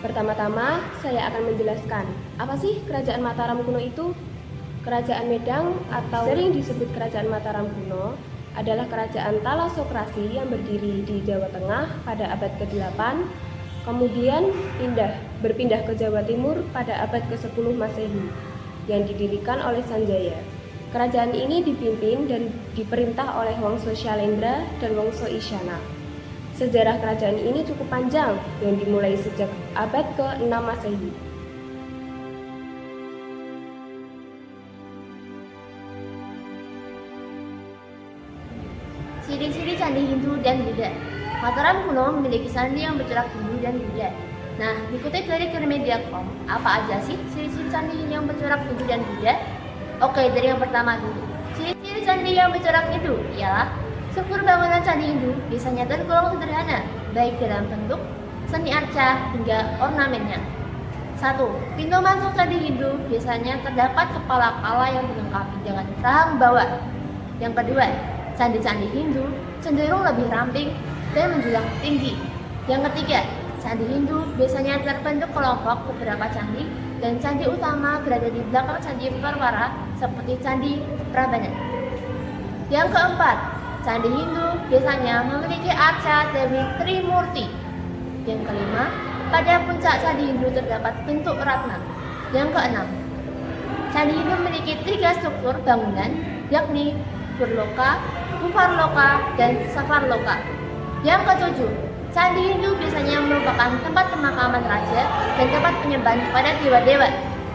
Pertama-tama, saya akan menjelaskan apa sih Kerajaan Mataram kuno itu. Kerajaan Medang atau sering disebut Kerajaan Mataram kuno adalah kerajaan Thalassocracy yang berdiri di Jawa Tengah pada abad ke-8, kemudian berpindah ke Jawa Timur pada abad ke-10 Masehi yang didirikan oleh Sanjaya. Kerajaan ini dipimpin dan diperintah oleh Wangsa Syailendra dan Wangsa Isyana. Sejarah kerajaan ini cukup panjang yang dimulai sejak abad ke-6 Masehi. Ciri-ciri candi Hindu dan Buddha. Mataram kuno memiliki candi yang bercorak Hindu dan Buddha. Nah, dikutip dari Trimedia.com, apa aja sih ciri-ciri candi yang bercorak Hindu dan Buddha? Oke, dari yang pertama dulu. Ciri-ciri candi yang bercorak Hindu ialah struktur bangunan candi Hindu biasanya tergolong sederhana, baik dalam bentuk, seni arca, hingga ornamennya. 1. Pintu masuk candi Hindu biasanya terdapat kepala kala yang dilengkapi dengan rahang bawah. Yang kedua, candi-candi Hindu cenderung lebih ramping dan menjulang tinggi. Yang ketiga, candi Hindu biasanya terbentuk kelompok beberapa candi dan candi utama berada di belakang candi perwara seperti Candi Prambanan. Yang keempat, candi Hindu biasanya memiliki arca Dewi Trimurti. Yang kelima, pada puncak candi Hindu terdapat bentuk ratna. Yang keenam, candi Hindu memiliki 3 struktur bangunan, yakni Purloka, Uparloka, dan Savarloka. Yang ketujuh, candi Hindu biasanya merupakan tempat pemakaman raja dan tempat penyembahan kepada dewa-dewa.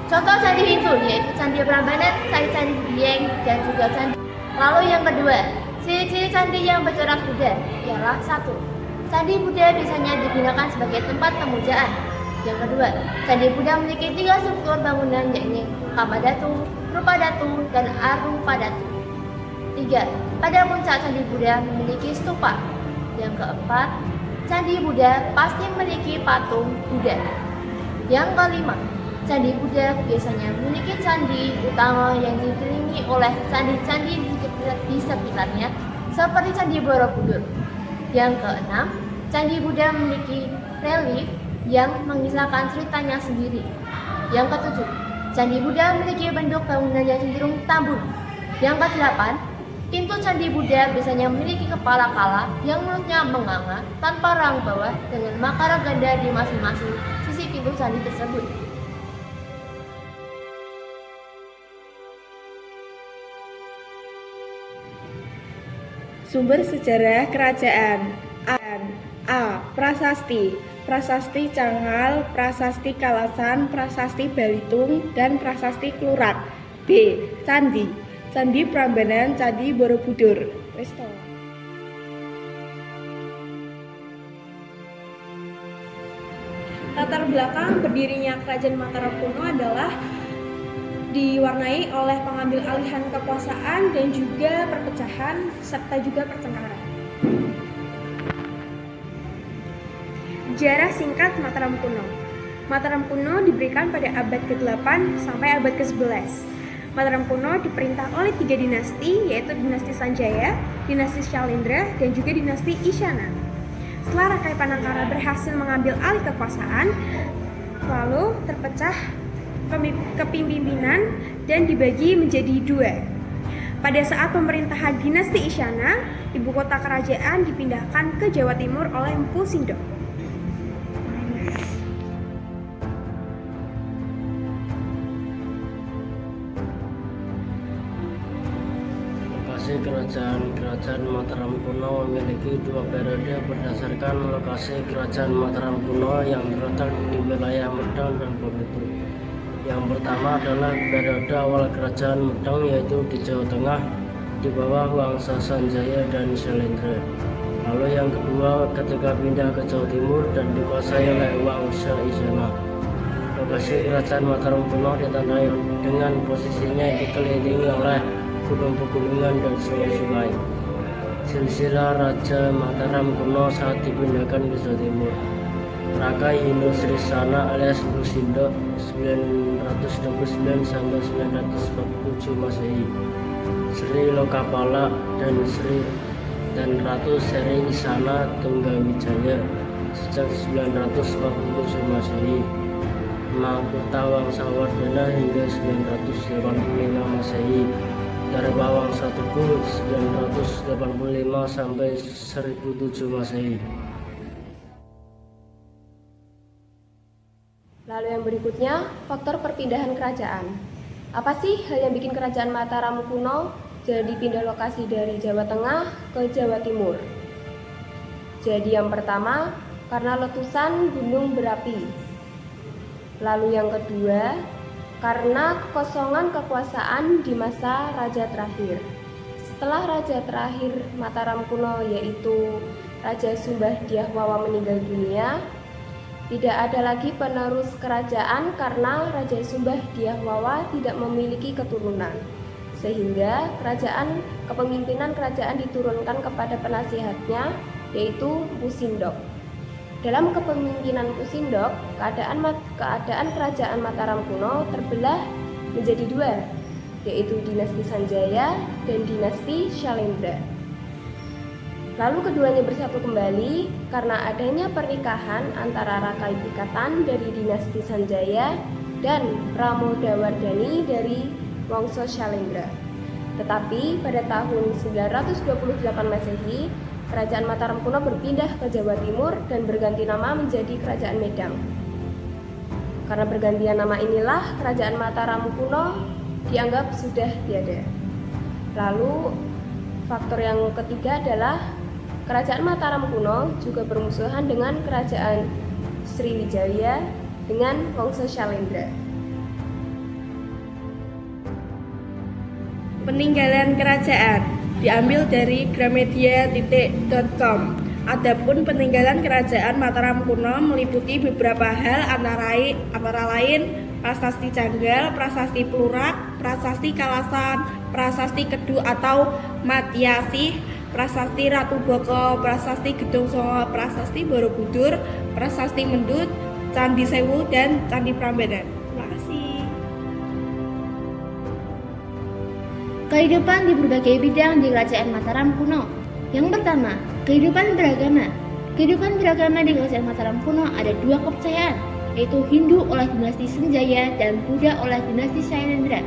Contoh candi Hindu yaitu Candi Prambanan, Candi Dieng, dan juga candi. Lalu yang kedua, ciri-ciri candi yang bercorak Buddha ialah 1. Candi Buddha biasanya digunakan sebagai tempat pemujaan. Yang kedua, candi Buddha memiliki 3 struktur bangunan yakni Kamadatu, Rupadatu, dan Arupadatu. 3. Pada puncak candi Buddha memiliki stupa. Yang keempat, candi Buddha pasti memiliki patung Buddha. Yang kelima, candi Buddha biasanya memiliki candi utama yang dikelilingi oleh candi-candi di sekitarnya seperti Candi Borobudur. Yang keenam, candi Buddha memiliki relief yang mengisahkan ceritanya sendiri. Yang ketujuh, candi Buddha memiliki bentuk bangunan yang cenderung tambun. Yang kedelapan, pintu candi Buddha biasanya memiliki kepala kala yang mulutnya menganga tanpa rahang bawah dengan makara ganda di masing-masing sisi pintu candi tersebut. Sumber sejarah kerajaan. A. Prasasti. Prasasti Cangal, Prasasti Kalasan, Prasasti Balitung, dan Prasasti Klurak. B. Candi. Candi Prambanan, Candi Borobudur. Latar belakang berdirinya Kerajaan Mataram kuno adalah diwarnai oleh pengambil alihan kekuasaan dan juga perpecahan serta juga pertengkaran. Sejarah singkat Mataram kuno. Mataram kuno diberikan pada abad ke-8 sampai abad ke-11. Mataram kuno diperintah oleh 3 dinasti, yaitu dinasti Sanjaya, dinasti Syailendra, dan juga dinasti Isyana. Setelah Rakai Panangkara berhasil mengambil alih kekuasaan, lalu terpecah kepemimpinan dan dibagi menjadi 2. Pada saat pemerintahan dinasti Isyana, ibu kota kerajaan dipindahkan ke Jawa Timur oleh Empu Sindok. Lokasi kerajaan Mataram kuno memiliki 2 periode berdasarkan lokasi kerajaan Mataram kuno yang terletak di wilayah Medang dan Belitung. Yang pertama adalah periode awal kerajaan Medang, yaitu di Jawa Tengah di bawah Wangsa Sanjaya dan Syailendra. Lalu yang kedua ketika pindah ke Jawa Timur dan dikuasai oleh Wangsa Isyana. Lokasi kerajaan Mataram kuno ditandai dengan posisinya dikelilingi oleh gunung-pegunungan dan sungai-sungai. Silsilah Raja Mataram kuno saat dipindahkan ke Jawa Timur. Rakai Hindu Srisana alias Lusindo 929 sampai 947 Masehi. Sri Lokapala dan Ratu Seri Isana Tunggawijaya sejak 947 Masehi, Mahkota Wangsawardhana hingga 985 Masehi, Dharma Wangsa Tugu 985 sampai 1007 Masehi. Lalu yang berikutnya, faktor perpindahan kerajaan. Apa sih hal yang bikin kerajaan Mataram kuno jadi pindah lokasi dari Jawa Tengah ke Jawa Timur? Jadi yang pertama, karena letusan gunung berapi. Lalu yang kedua, karena kekosongan kekuasaan di masa raja terakhir. Setelah raja terakhir Mataram kuno yaitu Raja Sumbah Dyah Wawa meninggal dunia, tidak ada lagi penerus kerajaan karena Raja Sumbah Dyah Wawa tidak memiliki keturunan, sehingga kepemimpinan kerajaan diturunkan kepada penasihatnya yaitu Mpu Sindok. Dalam kepemimpinan Mpu Sindok, keadaan kerajaan Mataram kuno terbelah menjadi dua, yaitu dinasti Sanjaya dan dinasti Syailendra. Lalu keduanya bersatu kembali karena adanya pernikahan antara Rakai Pikatan dari dinasti Sanjaya dan Pramodawardhani dari Wangsa Syailendra. Tetapi pada tahun 928 Masehi, Kerajaan Mataram kuno berpindah ke Jawa Timur dan berganti nama menjadi Kerajaan Medang. Karena pergantian nama inilah Kerajaan Mataram kuno dianggap sudah tiada. Lalu faktor yang ketiga adalah Kerajaan Mataram kuno juga bermusuhan dengan Kerajaan Sriwijaya dengan Wangsa Syailendra. Peninggalan kerajaan diambil dari gramedia.com. Adapun peninggalan kerajaan Mataram kuno meliputi beberapa hal antara lain Prasasti Canggal, Prasasti Plurak, Prasasti Kalasan, Prasasti Kedu atau Matyasih, Prasasti Ratu Boko, Prasasti Gedong Songo, Prasasti Borobudur, Prasasti Mendut, Candi Sewu, dan Candi Prambanan. Terima kasih. Kehidupan di berbagai bidang di Kerajaan Mataram kuno. Yang pertama, kehidupan beragama. Kehidupan beragama di Kerajaan Mataram kuno ada dua kepercayaan, yaitu Hindu oleh dinasti Sanjaya dan Buddha oleh dinasti Syailendra.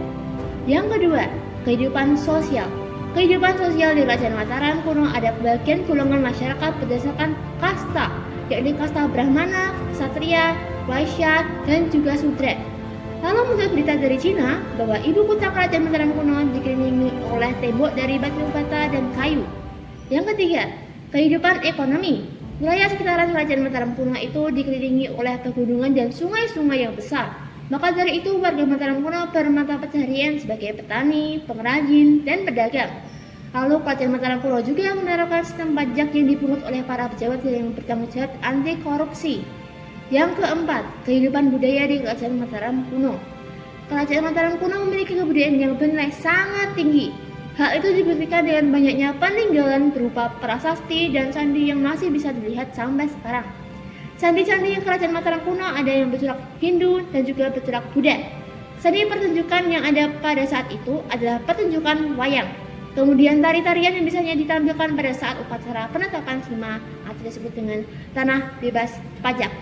Yang kedua, kehidupan sosial. Kehidupan sosial di Kerajaan Mataram kuno ada bagian golongan masyarakat berdasarkan kasta, yakni kasta Brahmana, Ksatria, Waisya, dan juga Sudra. Lalu menurut berita dari Cina bahwa ibu kota Kerajaan Mataram kuno dikelilingi oleh tembok dari batu bata dan kayu. Yang ketiga, kehidupan ekonomi. Wilayah sekitaran Kerajaan Mataram kuno itu dikelilingi oleh pegunungan dan sungai-sungai yang besar. Maka dari itu warga Mataram kuno bermata pencaharian sebagai petani, pengrajin, dan pedagang. Lalu Kerajaan Mataram kuno juga menerapkan sistem pajak yang dipungut oleh para pejabat yang bertanggung jawab anti korupsi. Yang keempat, kehidupan budaya di Kerajaan Mataram kuno. Kerajaan Mataram kuno memiliki kebudayaan yang bernilai sangat tinggi. Hal itu dibuktikan dengan banyaknya peninggalan berupa prasasti dan candi yang masih bisa dilihat sampai sekarang. Candi-candi Kerajaan Mataram kuno ada yang bercorak Hindu dan juga bercorak Buddha. Seni pertunjukan yang ada pada saat itu adalah pertunjukan wayang. Kemudian tari-tarian yang biasanya ditampilkan pada saat upacara penetapan sima atau disebut dengan tanah bebas pajak.